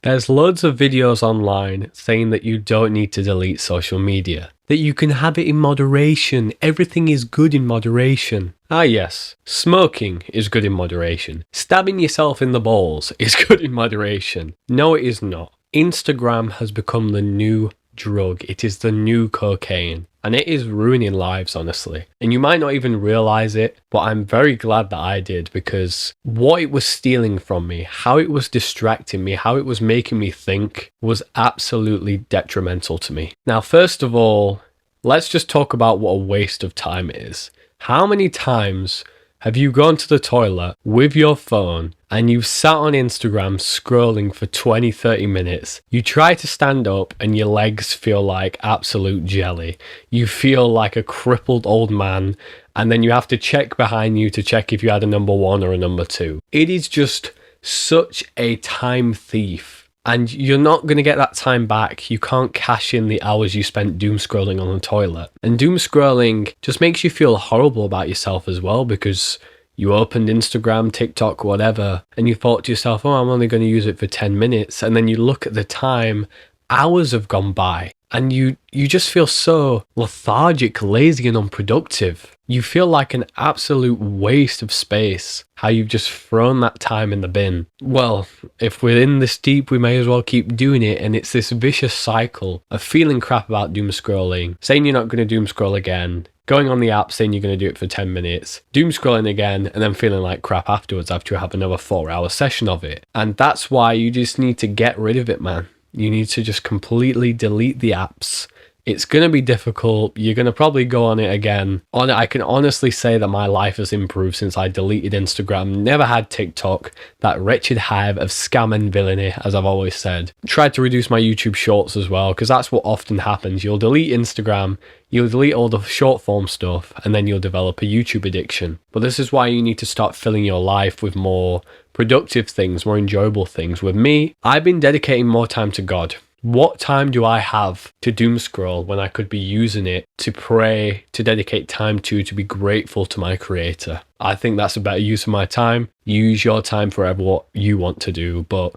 There's loads of videos online saying that you don't need to delete social media, that you can have it in moderation, everything is good in moderation. Ah yes, smoking is good in moderation. Stabbing yourself in the balls is good in moderation. No, it is not. Instagram has become the new drug. It is the new cocaine. And it is ruining lives, honestly. And you might not even realize it, but I'm very glad that I did, because what it was stealing from me, how it was distracting me, how it was making me think was absolutely detrimental to me. Now, first of all, let's just talk about what a waste of time it is. How many times have you gone to the toilet with your phone and you've sat on Instagram scrolling for 20-30 minutes? You try to stand up and your legs feel like absolute jelly. You feel like a crippled old man, and then you have to check behind you to check if you had a number 1 or a number 2. It is just such a time thief. And you're not going to get that time back. You can't cash in the hours you spent doom scrolling on the toilet. And doom scrolling just makes you feel horrible about yourself as well, because you opened Instagram, TikTok, whatever, and you thought to yourself, oh, I'm only going to use it for 10 minutes. And then you look at the time, hours have gone by, and you just feel so lethargic, lazy, and unproductive. You feel like an absolute waste of space, how you've just thrown that time in the bin. Well, if we're in this deep, we may as well keep doing it, and it's this vicious cycle of feeling crap about doom scrolling, saying you're not going to doom scroll again, going on the app saying you're going to do it for 10 minutes, doom scrolling again, and then feeling like crap afterwards after you have another 4-hour session of it. And that's why you just need to get rid of it, man. You need to just completely delete the apps. It's going to be difficult. You're going to probably go on it again. I can honestly say that my life has improved since I deleted Instagram. Never had TikTok, that wretched hive of scam and villainy, as I've always said. Tried to reduce my YouTube shorts as well, because that's what often happens. You'll delete Instagram, you'll delete all the short form stuff, and then you'll develop a YouTube addiction. But this is why you need to start filling your life with more productive things, more enjoyable things. With me, I've been dedicating more time to God. What time do I have to doom scroll when I could be using it to pray, to dedicate time to be grateful to my creator? I think that's a better use of my time. Use your time for what you want to do. But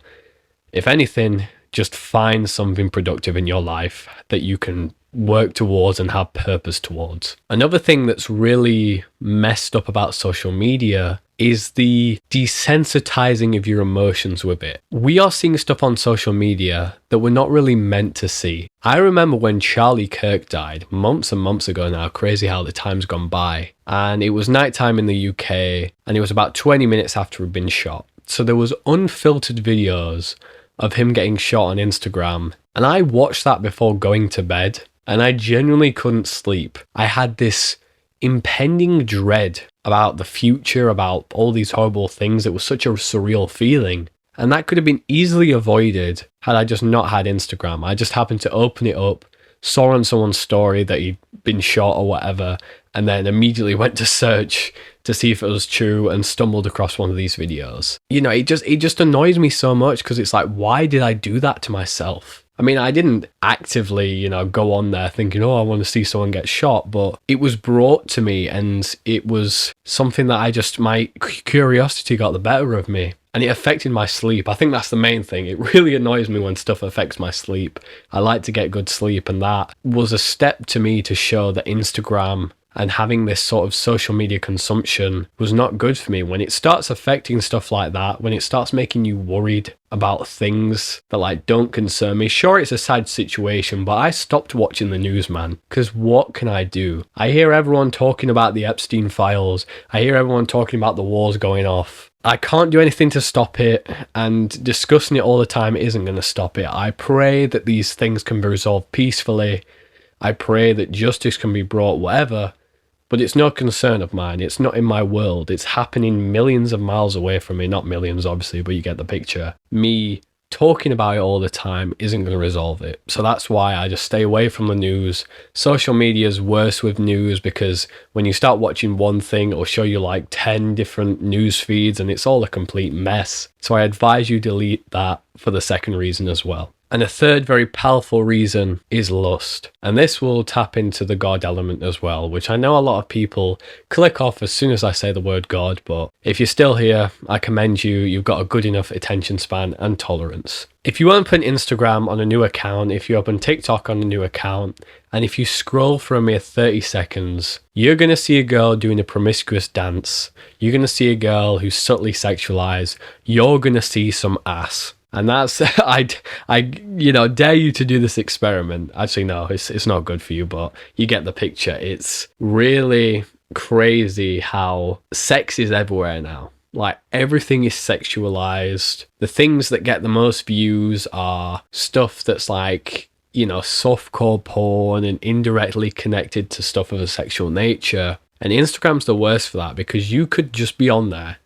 if anything, just find something productive in your life that you can work towards and have purpose towards. Another thing that's really messed up about social media is the desensitizing of your emotions with it. We are seeing stuff on social media that we're not really meant to see. I remember when Charlie Kirk died months and months ago now. Crazy how the time's gone by. And it was nighttime in the UK, and it was about 20 minutes after he'd been shot. So there was unfiltered videos of him getting shot on Instagram, and I watched that before going to bed, and I genuinely couldn't sleep. I had this impending dread about the future, about all these horrible things. It was such a surreal feeling, and that could have been easily avoided had I just not had Instagram. I just happened to open it up, saw on someone's story that he'd been shot or whatever, and then immediately went to search to see if it was true and stumbled across one of these videos. You know, it just annoys me so much, because it's like, why did I do that to myself? I mean, I didn't actively, go on there thinking, oh, I want to see someone get shot, but it was brought to me, and it was something that my curiosity got the better of me, and it affected my sleep. I think that's the main thing. It really annoys me when stuff affects my sleep. I like to get good sleep, and that was a step to me to show that Instagram and having this sort of social media consumption was not good for me. When it starts affecting stuff like that, when it starts making you worried about things that don't concern me. Sure, it's a sad situation, but I stopped watching the news, man, because what can I do? I hear everyone talking about the Epstein files. I hear everyone talking about the wars going off. I can't do anything to stop it, and discussing it all the time isn't going to stop it. I pray that these things can be resolved peacefully. I pray that justice can be brought, whatever. But it's no concern of mine. It's not in my world. It's happening millions of miles away from me. Not millions, obviously, but you get the picture. Me talking about it all the time isn't going to resolve it. So that's why I just stay away from the news. Social media is worse with news, because when you start watching one thing, it'll show you 10 different news feeds, and it's all a complete mess. So I advise you delete that for the second reason as well. And a third very powerful reason is lust. And this will tap into the God element as well, which I know a lot of people click off as soon as I say the word God. But if you're still here, I commend you. You've got a good enough attention span and tolerance. If you open Instagram on a new account, if you open TikTok on a new account, and if you scroll for a mere 30 seconds, you're going to see a girl doing a promiscuous dance. You're going to see a girl who's subtly sexualized. You're going to see some ass. And that's, I dare you to do this experiment. Actually, no, it's not good for you, but you get the picture. It's really crazy how sex is everywhere now. Like, everything is sexualized. The things that get the most views are stuff that's like, softcore porn and indirectly connected to stuff of a sexual nature. And Instagram's the worst for that, because you could just be on there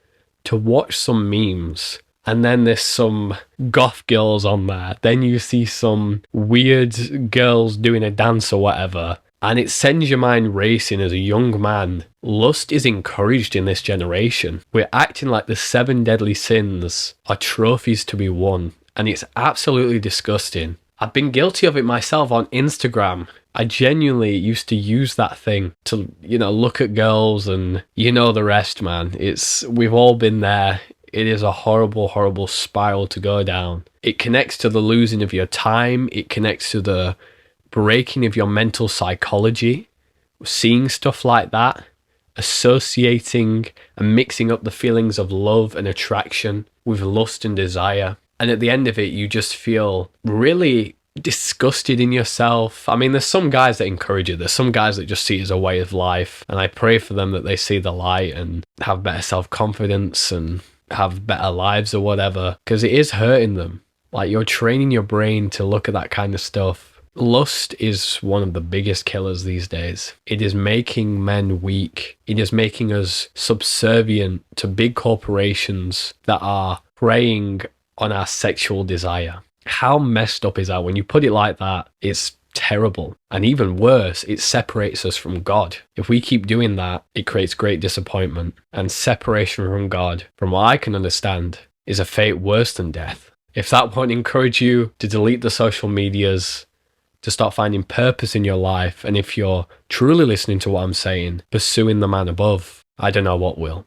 to watch some memes, and then there's some goth girls on there. Then you see some weird girls doing a dance or whatever, and it sends your mind racing as a young man. Lust is encouraged in this generation. We're acting like the 7 deadly sins are trophies to be won, and it's absolutely disgusting. I've been guilty of it myself on Instagram. I genuinely used to use that thing to, look at girls, and the rest, man. We've all been there. It is a horrible, horrible spiral to go down. It connects to the losing of your time. It connects to the breaking of your mental psychology. Seeing stuff like that, associating and mixing up the feelings of love and attraction with lust and desire. And at the end of it, you just feel really disgusted in yourself. I mean, there's some guys that encourage it. There's some guys that just see it as a way of life. And I pray for them that they see the light and have better self-confidence and have better lives or whatever, because it is hurting them. Like, you're training your brain to look at that kind of stuff. Lust is one of the biggest killers these days. It is making men weak. It is making us subservient to big corporations that are preying on our sexual desire. How messed up is that? When you put it like that, it's terrible. And even worse, it separates us from God. If we keep doing that, it creates great disappointment. And separation from God, from what I can understand, is a fate worse than death. If that won't encourage you to delete the social medias, to start finding purpose in your life, and if you're truly listening to what I'm saying, pursuing the man above, I don't know what will.